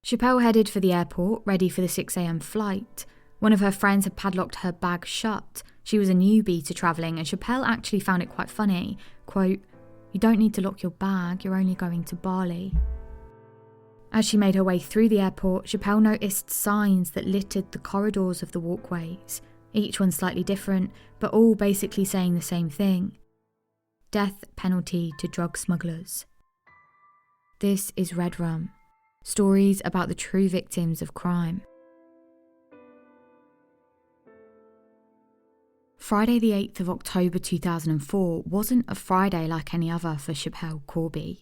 Chappelle headed for the airport, ready for the 6 a.m. flight. One of her friends had padlocked her bag shut. She was a newbie to travelling, and Chappelle actually found it quite funny. Quote, "You don't need to lock your bag, you're only going to Bali." As she made her way through the airport, Chappelle noticed signs that littered the corridors of the walkways, each one slightly different, but all basically saying the same thing: death penalty to drug smugglers. This is Red Rum, stories about the true victims of crime. Friday the 8th of October 2004 wasn't a Friday like any other for Chappelle Corby.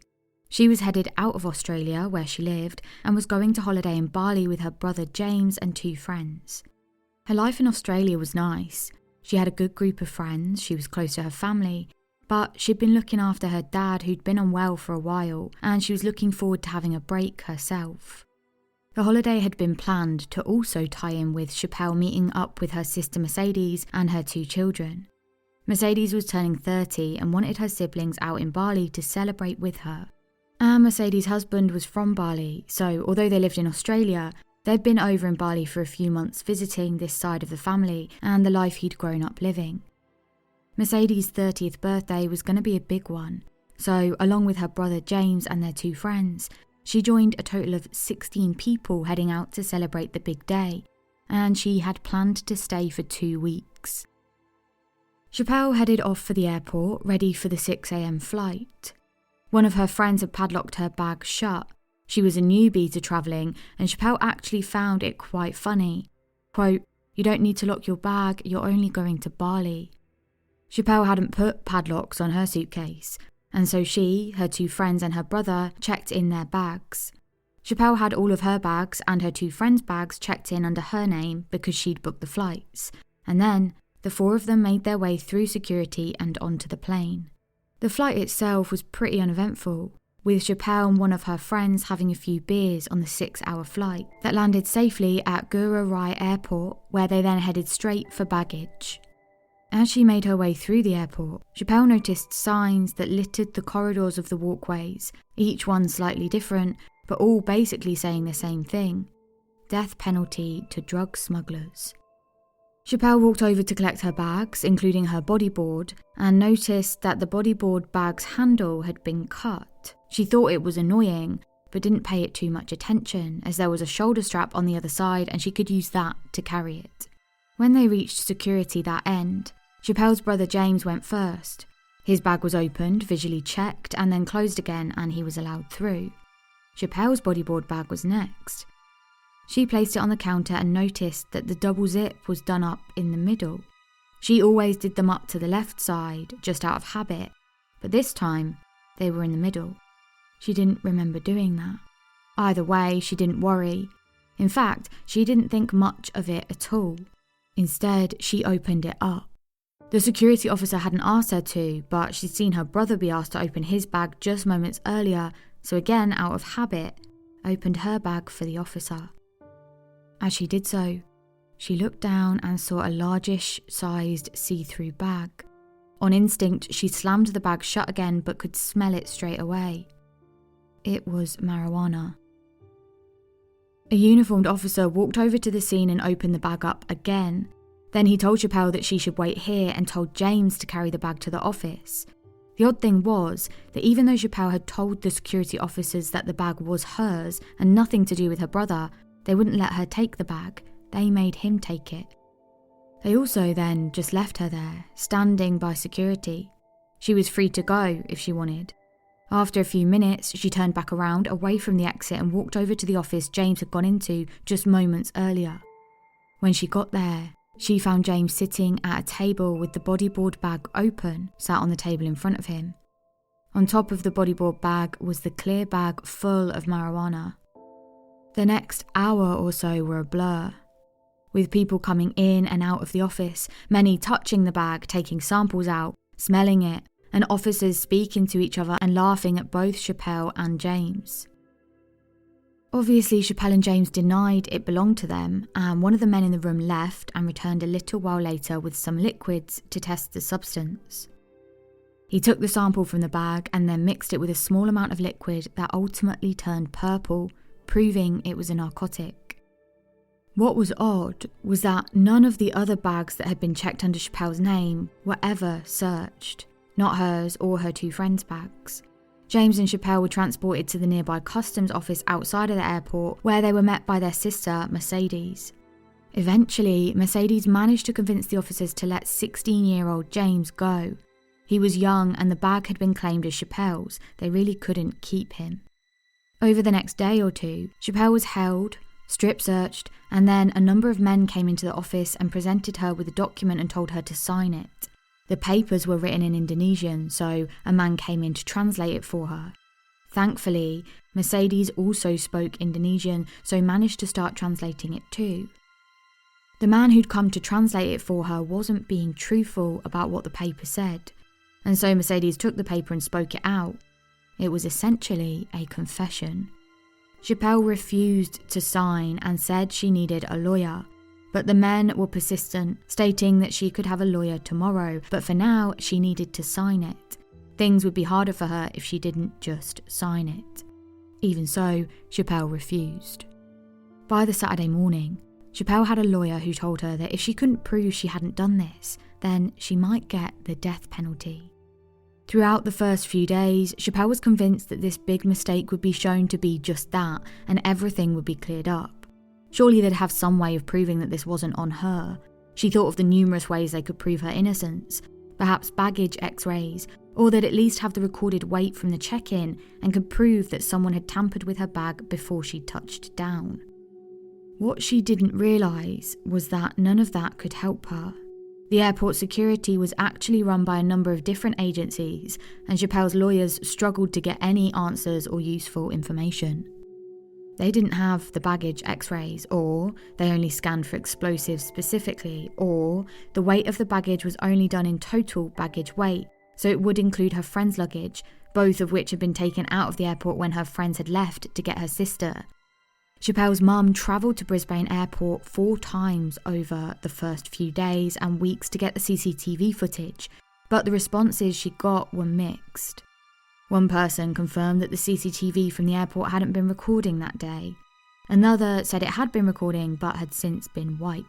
She was headed out of Australia, where she lived, and was going to holiday in Bali with her brother James and 2 friends. Her life in Australia was nice. She had a good group of friends, she was close to her family, but she'd been looking after her dad, who'd been unwell for a while, and she was looking forward to having a break herself. The holiday had been planned to also tie in with Chappelle meeting up with her sister Mercedes and her 2 children. Mercedes was turning 30 and wanted her siblings out in Bali to celebrate with her. And Mercedes' husband was from Bali, so although they lived in Australia, they'd been over in Bali for a few months visiting this side of the family and the life he'd grown up living. Mercedes' 30th birthday was going to be a big one, so along with her brother James and their 2 friends, she joined a total of 16 people heading out to celebrate the big day, and she had planned to stay for 2 weeks. Chappelle headed off for the airport, ready for the 6 a.m. flight. One of her friends had padlocked her bag shut. She was a newbie to travelling, and Chappelle actually found it quite funny. Quote, "You don't need to lock your bag, you're only going to Bali." Chappelle hadn't put padlocks on her suitcase, and so she, her 2 friends and her brother checked in their bags. Chappelle had all of her bags and her 2 friends' bags checked in under her name because she'd booked the flights, and then the 4 of them made their way through security and onto the plane. The flight itself was pretty uneventful, with Chappelle and one of her friends having a few beers on the 6-hour flight that landed safely at Gururai Airport, where they then headed straight for baggage. As she made her way through the airport, Chappelle noticed signs that littered the corridors of the walkways, each one slightly different, but all basically saying the same thing: death penalty to drug smugglers. Chappelle walked over to collect her bags, including her bodyboard, and noticed that the bodyboard bag's handle had been cut. She thought it was annoying, but didn't pay it too much attention, as there was a shoulder strap on the other side and she could use that to carry it. When they reached security that end, Chappelle's brother James went first. His bag was opened, visually checked, and then closed again, and he was allowed through. Chappelle's bodyboard bag was next. She placed it on the counter and noticed that the double zip was done up in the middle. She always did them up to the left side, just out of habit, but this time they were in the middle. She didn't remember doing that. Either way, she didn't worry. In fact, she didn't think much of it at all. Instead, she opened it up. The security officer hadn't asked her to, but she'd seen her brother be asked to open his bag just moments earlier, so again, out of habit, opened her bag for the officer. As she did so, she looked down and saw a largish-sized see-through bag. On instinct, she slammed the bag shut again but could smell it straight away. It was marijuana. A uniformed officer walked over to the scene and opened the bag up again. Then he told Chappelle that she should wait here and told James to carry the bag to the office. The odd thing was that even though Chappelle had told the security officers that the bag was hers and nothing to do with her brother, they wouldn't let her take the bag. They made him take it. They also then just left her there, standing by security. She was free to go if she wanted. After a few minutes, she turned back around away from the exit and walked over to the office James had gone into just moments earlier. When she got there, she found James sitting at a table with the bodyboard bag open, sat on the table in front of him. On top of the bodyboard bag was the clear bag full of marijuana. The next hour or so were a blur, with people coming in and out of the office, many touching the bag, taking samples out, smelling it, and officers speaking to each other and laughing at both Chappelle and James. Obviously, Chappelle and James denied it belonged to them, and one of the men in the room left and returned a little while later with some liquids to test the substance. He took the sample from the bag and then mixed it with a small amount of liquid that ultimately turned purple, proving it was a narcotic. What was odd was that none of the other bags that had been checked under Chappelle's name were ever searched, not hers or her two friends' bags. James and Chappelle were transported to the nearby customs office outside of the airport, where they were met by their sister, Mercedes. Eventually, Mercedes managed to convince the officers to let 16-year-old James go. He was young and the bag had been claimed as Chappelle's. They really couldn't keep him. Over the next day or two, Chappelle was held, strip searched, and then a number of men came into the office and presented her with a document and told her to sign it. The papers were written in Indonesian, so a man came in to translate it for her. Thankfully, Mercedes also spoke Indonesian, so managed to start translating it too. The man who'd come to translate it for her wasn't being truthful about what the paper said, and so Mercedes took the paper and spoke it out. It was essentially a confession. Chappelle refused to sign and said she needed a lawyer, but the men were persistent, stating that she could have a lawyer tomorrow, but for now she needed to sign it. Things would be harder for her if she didn't just sign it. Even so, Chappelle refused. By the Saturday morning, Chappelle had a lawyer who told her that if she couldn't prove she hadn't done this, then she might get the death penalty. Throughout the first few days, Chappelle was convinced that this big mistake would be shown to be just that, and everything would be cleared up. Surely they'd have some way of proving that this wasn't on her. She thought of the numerous ways they could prove her innocence, perhaps baggage x-rays, or they'd at least have the recorded weight from the check-in and could prove that someone had tampered with her bag before she touched down. What she didn't realise was that none of that could help her. The airport security was actually run by a number of different agencies, and Chappelle's lawyers struggled to get any answers or useful information. They didn't have the baggage x-rays, or they only scanned for explosives specifically, or the weight of the baggage was only done in total baggage weight, so it would include her friend's luggage, both of which had been taken out of the airport when her friends had left to get her sister. Chappelle's mum travelled to Brisbane Airport 4 times over the first few days and weeks to get the CCTV footage, but the responses she got were mixed. One person confirmed that the CCTV from the airport hadn't been recording that day. Another said it had been recording but had since been wiped.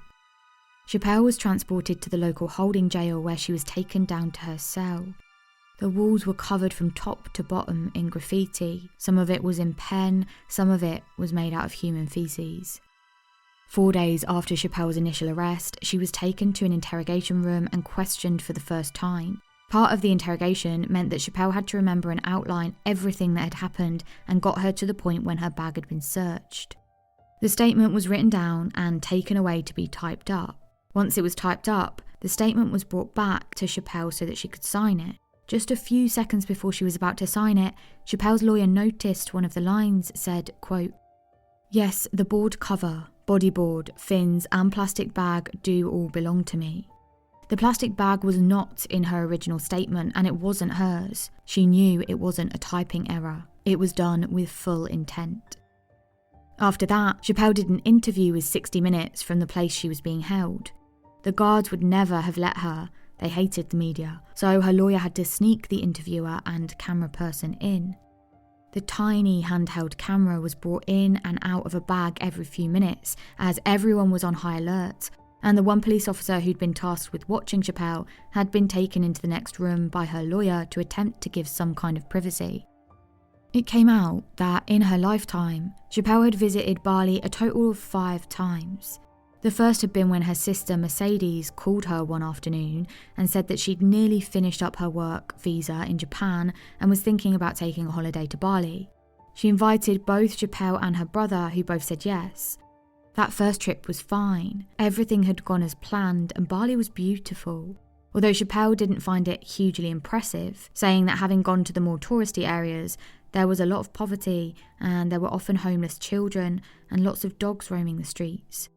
Chappelle was transported to the local holding jail where she was taken down to her cell. The walls were covered from top to bottom in graffiti. Some of it was in pen, some of it was made out of human feces. 4 days after Chappelle's initial arrest, she was taken to an interrogation room and questioned for the first time. Part of the interrogation meant that Chappelle had to remember and outline everything that had happened and got her to the point when her bag had been searched. The statement was written down and taken away to be typed up. Once it was typed up, the statement was brought back to Chappelle so that she could sign it. Just a few seconds before she was about to sign it, Chappelle's lawyer noticed one of the lines said, quote, "Yes, the board cover, bodyboard, fins and plastic bag do all belong to me." The plastic bag was not in her original statement and it wasn't hers. She knew it wasn't a typing error. It was done with full intent. After that, Chappelle did an interview with 60 Minutes from the place she was being held. The guards would never have let her. They hated the media, so her lawyer had to sneak the interviewer and camera person in. The tiny handheld camera was brought in and out of a bag every few minutes as everyone was on high alert, and the one police officer who'd been tasked with watching Chappelle had been taken into the next room by her lawyer to attempt to give some kind of privacy. It came out that in her lifetime, Chappelle had visited Bali a total of 5 times. The first had been when her sister Mercedes called her one afternoon and said that she'd nearly finished up her work visa in Japan and was thinking about taking a holiday to Bali. She invited both Chappelle and her brother, who both said yes. That first trip was fine. Everything had gone as planned and Bali was beautiful. Although Chappelle didn't find it hugely impressive, saying that having gone to the more touristy areas, there was a lot of poverty and there were often homeless children and lots of dogs roaming the streets.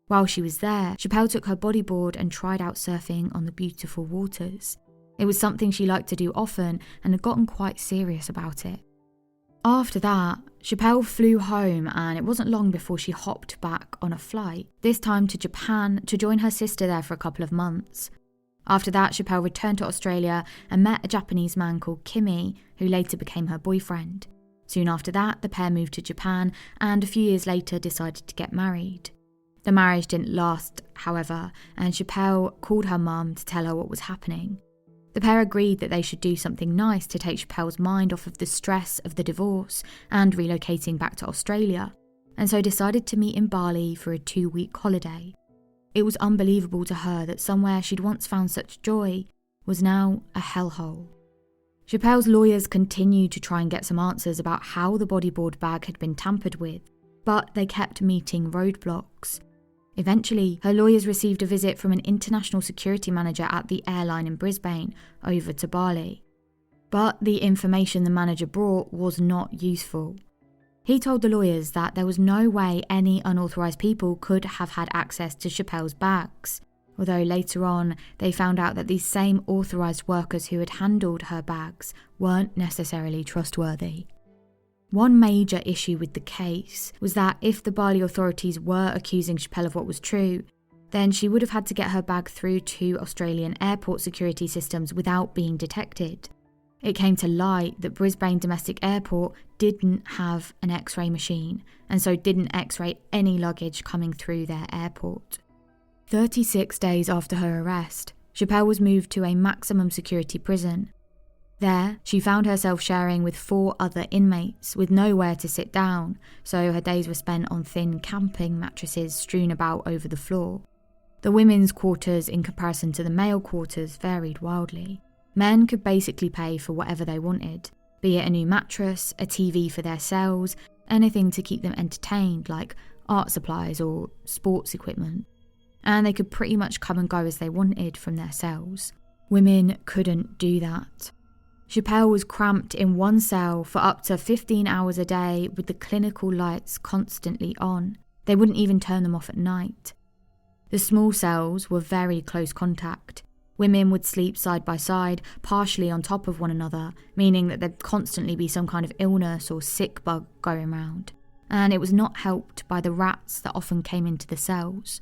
While she was there, Chappelle took her bodyboard and tried out surfing on the beautiful waters. It was something she liked to do often and had gotten quite serious about it. After that, Chappelle flew home and it wasn't long before she hopped back on a flight, this time to Japan to join her sister there for a couple of months. After that, Chappelle returned to Australia and met a Japanese man called Kimmy, who later became her boyfriend. Soon after that, the pair moved to Japan and a few years later decided to get married. The marriage didn't last, however, and Chappelle called her mum to tell her what was happening. The pair agreed that they should do something nice to take Chappelle's mind off of the stress of the divorce and relocating back to Australia, and so decided to meet in Bali for a 2-week holiday. It was unbelievable to her that somewhere she'd once found such joy was now a hellhole. Chappelle's lawyers continued to try and get some answers about how the bodyboard bag had been tampered with, but they kept meeting roadblocks. Eventually, her lawyers received a visit from an international security manager at the airline in Brisbane over to Bali. But the information the manager brought was not useful. He told the lawyers that there was no way any unauthorised people could have had access to Chappelle's bags, although later on they found out that these same authorised workers who had handled her bags weren't necessarily trustworthy. One major issue with the case was that if the Bali authorities were accusing Chappelle of what was true, then she would have had to get her bag through 2 Australian airport security systems without being detected. It came to light that Brisbane Domestic Airport didn't have an X-ray machine, and so didn't X-ray any luggage coming through their airport. 36 days after her arrest, Chappelle was moved to a maximum security prison. There, she found herself sharing with 4 other inmates with nowhere to sit down, so her days were spent on thin camping mattresses strewn about over the floor. The women's quarters in comparison to the male quarters varied wildly. Men could basically pay for whatever they wanted, be it a new mattress, a TV for their cells, anything to keep them entertained like art supplies or sports equipment. And they could pretty much come and go as they wanted from their cells. Women couldn't do that. Chappelle was cramped in one cell for up to 15 hours a day with the clinical lights constantly on. They wouldn't even turn them off at night. The small cells were very close contact. Women would sleep side by side, partially on top of one another, meaning that there'd constantly be some kind of illness or sick bug going round. And it was not helped by the rats that often came into the cells.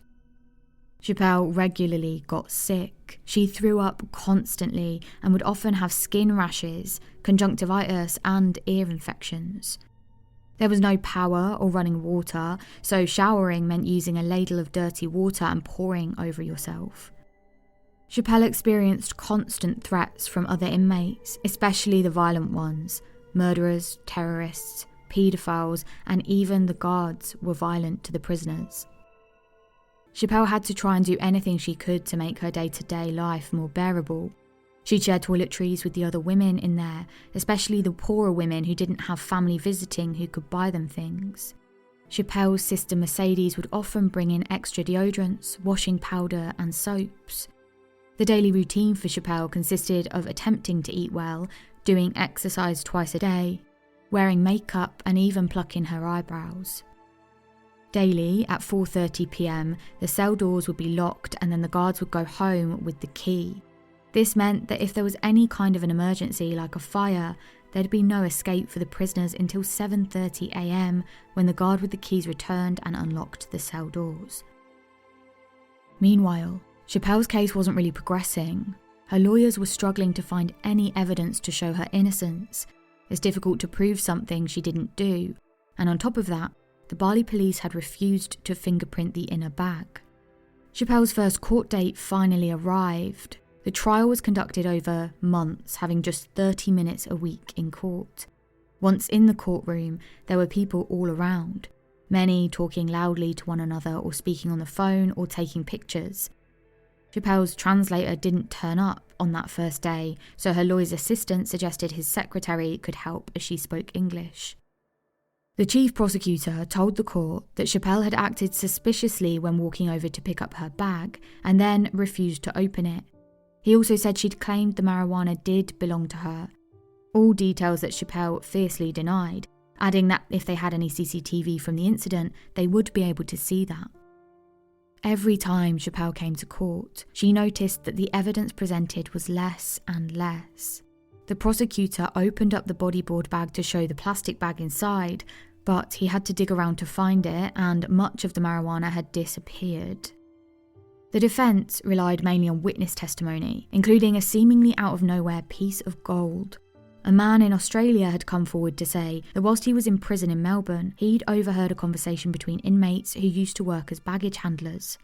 Chappelle regularly got sick. She threw up constantly and would often have skin rashes, conjunctivitis and ear infections. There was no power or running water, so showering meant using a ladle of dirty water and pouring over yourself. Chappelle experienced constant threats from other inmates, especially the violent ones. Murderers, terrorists, paedophiles, and even the guards were violent to the prisoners. Chappelle had to try and do anything she could to make her day-to-day life more bearable. She'd share toiletries with the other women in there, especially the poorer women who didn't have family visiting who could buy them things. Chappelle's sister Mercedes would often bring in extra deodorants, washing powder and soaps. The daily routine for Chappelle consisted of attempting to eat well, doing exercise twice a day, wearing makeup and even plucking her eyebrows. Daily, at 4:30 p.m, the cell doors would be locked and then the guards would go home with the key. This meant that if there was any kind of an emergency like a fire, there'd be no escape for the prisoners until 7:30 a.m. when the guard with the keys returned and unlocked the cell doors. Meanwhile, Chappelle's case wasn't really progressing. Her lawyers were struggling to find any evidence to show her innocence. It's difficult to prove something she didn't do, and on top of that, the Bali police had refused to fingerprint the inner bag. Chappelle's first court date finally arrived. The trial was conducted over months, having just 30 minutes a week in court. Once in the courtroom, there were people all around, many talking loudly to one another or speaking on the phone or taking pictures. Chappelle's translator didn't turn up on that first day, so her lawyer's assistant suggested his secretary could help as she spoke English. The chief prosecutor told the court that Chappelle had acted suspiciously when walking over to pick up her bag and then refused to open it. He also said she'd claimed the marijuana did belong to her, all details that Chappelle fiercely denied, adding that if they had any CCTV from the incident, they would be able to see that. Every time Chappelle came to court, she noticed that the evidence presented was less and less. The prosecutor opened up the bodyboard bag to show the plastic bag inside, but he had to dig around to find it, and much of the marijuana had disappeared. The defence relied mainly on witness testimony, including a seemingly out-of-nowhere piece of gold. a man in Australia had come forward to say that whilst he was in prison in Melbourne, he'd overheard a conversation between inmates who used to work as baggage handlers.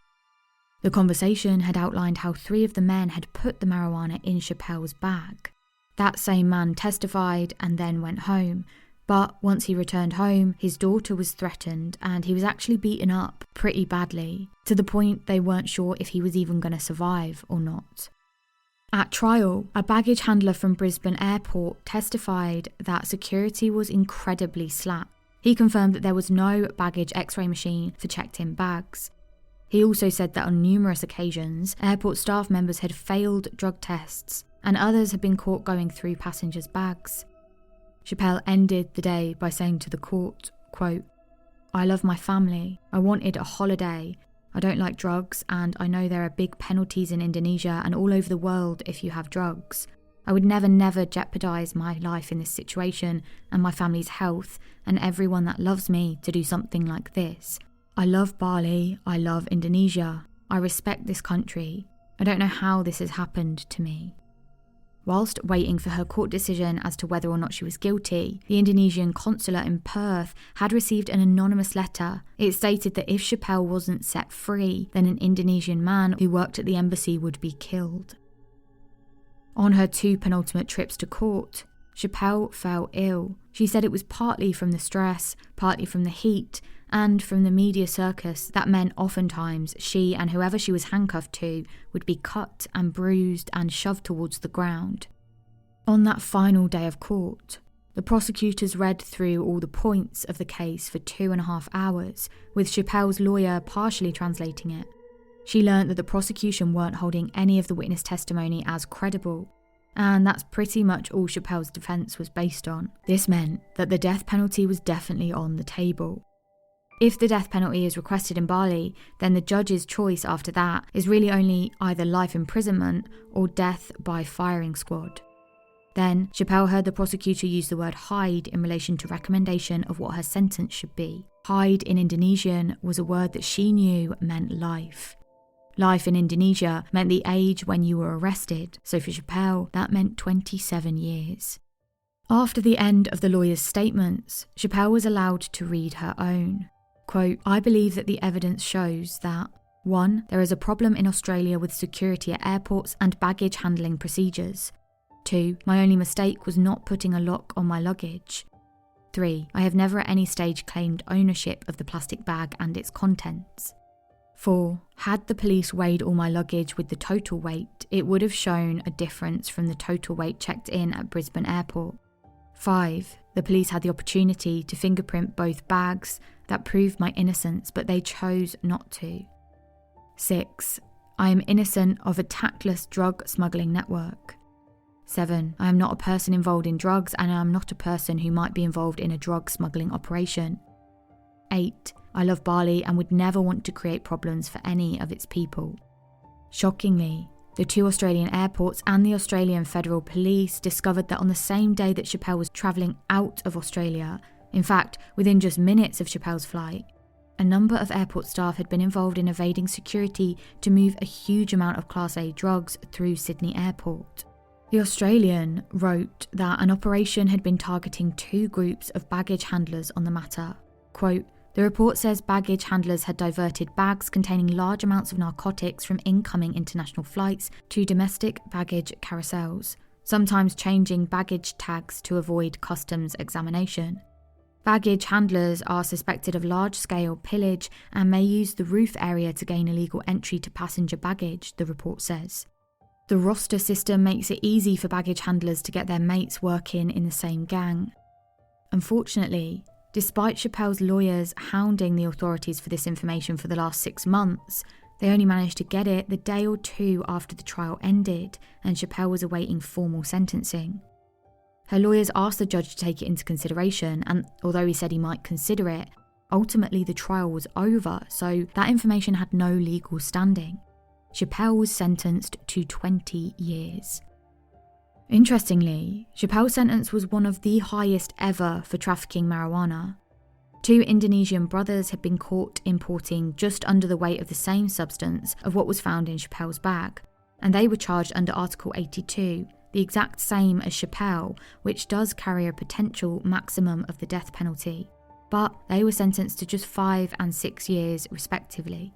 The conversation had outlined how 3 of the men had put the marijuana in Chappelle's bag. That same man testified and then went home, but once he returned home, his daughter was threatened and he was actually beaten up pretty badly, to the point they weren't sure if he was even going to survive or not. At trial, a baggage handler from Brisbane Airport testified that security was incredibly slack. He confirmed that there was no baggage x-ray machine for checked-in bags. He also said that on numerous occasions, airport staff members had failed drug tests and others had been caught going through passengers' bags. Chappelle ended the day by saying to the court, quote, "I love my family. I wanted a holiday. I don't like drugs, and I know there are big penalties in Indonesia and all over the world if you have drugs. I would never jeopardise my life in this situation and my family's health and everyone that loves me to do something like this. I love Bali. I love Indonesia. I respect this country. I don't know how this has happened to me." Whilst waiting for her court decision as to whether or not she was guilty, the Indonesian consulate in Perth had received an anonymous letter. It stated that if Chappelle wasn't set free, then an Indonesian man who worked at the embassy would be killed. On her 2 penultimate trips to court, Chappelle fell ill. She said it was partly from the stress, partly from the heat, and from the media circus that meant oftentimes she and whoever she was handcuffed to would be cut and bruised and shoved towards the ground. On that final day of court, the prosecutors read through all the points of the case for 2.5 hours, with Chappelle's lawyer partially translating it. She learnt that the prosecution weren't holding any of the witness testimony as credible, and that's pretty much all Chappelle's defence was based on. This meant that the death penalty was definitely on the table. If the death penalty is requested in Bali, then the judge's choice after that is really only either life imprisonment or death by firing squad. Then, Chappelle heard the prosecutor use the word hide in relation to recommendation of what her sentence should be. Hide in Indonesian was a word that she knew meant life. Life in Indonesia meant the age when you were arrested, so for Chappelle, that meant 27 years. After the end of the lawyer's statements, Chappelle was allowed to read her own. Quote, "I believe that the evidence shows that 1. There is a problem in Australia with security at airports and baggage handling procedures. 2. My only mistake was not putting a lock on my luggage. 3. I have never at any stage claimed ownership of the plastic bag and its contents. 4. Had the police weighed all my luggage with the total weight, it would have shown a difference from the total weight checked in at Brisbane Airport. 5. The police had the opportunity to fingerprint both bags. That proved my innocence, but they chose not to. 6. I am innocent of a tactless drug smuggling network. 7. I am not a person involved in drugs and I am not a person who might be involved in a drug smuggling operation. 8. I love Bali and would never want to create problems for any of its people." Shockingly, the 2 Australian airports and the Australian Federal Police discovered that on the same day that Chappelle was travelling out of Australia, in fact, within just minutes of Chappelle's flight, a number of airport staff had been involved in evading security to move a huge amount of Class A drugs through Sydney Airport. The Australian wrote that an operation had been targeting 2 groups of baggage handlers on the matter. Quote, "The report says baggage handlers had diverted bags containing large amounts of narcotics from incoming international flights to domestic baggage carousels, sometimes changing baggage tags to avoid customs examination. Baggage handlers are suspected of large-scale pillage and may use the roof area to gain illegal entry to passenger baggage," the report says. The roster system makes it easy for baggage handlers to get their mates working in the same gang. Unfortunately, despite Chappelle's lawyers hounding the authorities for this information for the last 6 months, they only managed to get it the day or 2 after the trial ended and Chappelle was awaiting formal sentencing. Her lawyers asked the judge to take it into consideration, and although he said he might consider it, ultimately the trial was over, so that information had no legal standing. Chappelle was sentenced to 20 years. Interestingly, Chappelle's sentence was one of the highest ever for trafficking marijuana. 2 Indonesian brothers had been caught importing just under the weight of the same substance of what was found in Chappelle's bag, and they were charged under Article 82, the exact same as Chappelle, which does carry a potential maximum of the death penalty, but they were sentenced to just 5 and 6 years respectively.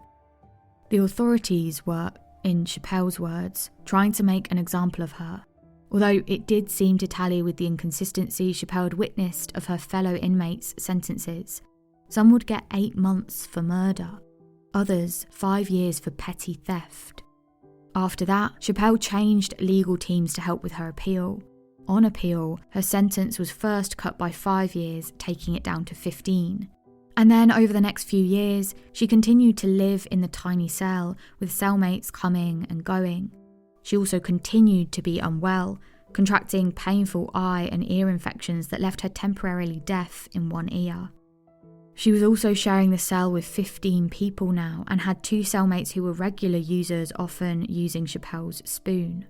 The authorities were, in Chappelle's words, trying to make an example of her, although it did seem to tally with the inconsistency Chappelle had witnessed of her fellow inmates' sentences. Some would get 8 months for murder, others 5 years for petty theft. After that, Chappelle changed legal teams to help with her appeal. On appeal, her sentence was first cut by 5 years, taking it down to 15. And then over the next few years, she continued to live in the tiny cell, with cellmates coming and going. She also continued to be unwell, contracting painful eye and ear infections that left her temporarily deaf in one ear. She was also sharing the cell with 15 people now and had 2 cellmates who were regular users, often using Chappelle's spoon.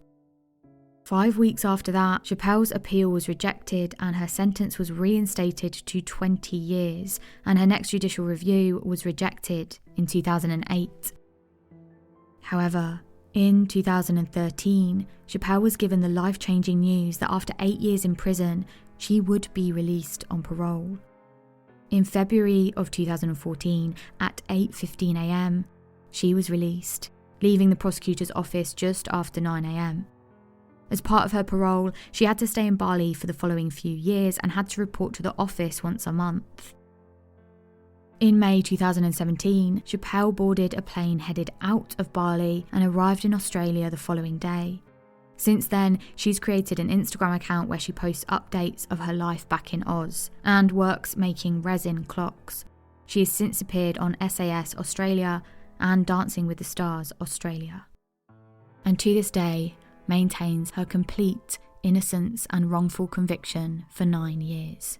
5 weeks after that, Chappelle's appeal was rejected and her sentence was reinstated to 20 years, and her next judicial review was rejected in 2008. However, in 2013, Chappelle was given the life-changing news that after 8 years in prison, she would be released on parole. In February of 2014, at 8:15 a.m, she was released, leaving the prosecutor's office just after 9 a.m. As part of her parole, she had to stay in Bali for the following few years and had to report to the office once a month. In May 2017, Chappelle boarded a plane headed out of Bali and arrived in Australia the following day. Since then, she's created an Instagram account where she posts updates of her life back in Oz and works making resin clocks. She has since appeared on SAS Australia and Dancing with the Stars Australia, and to this day maintains her complete innocence and wrongful conviction for 9 years.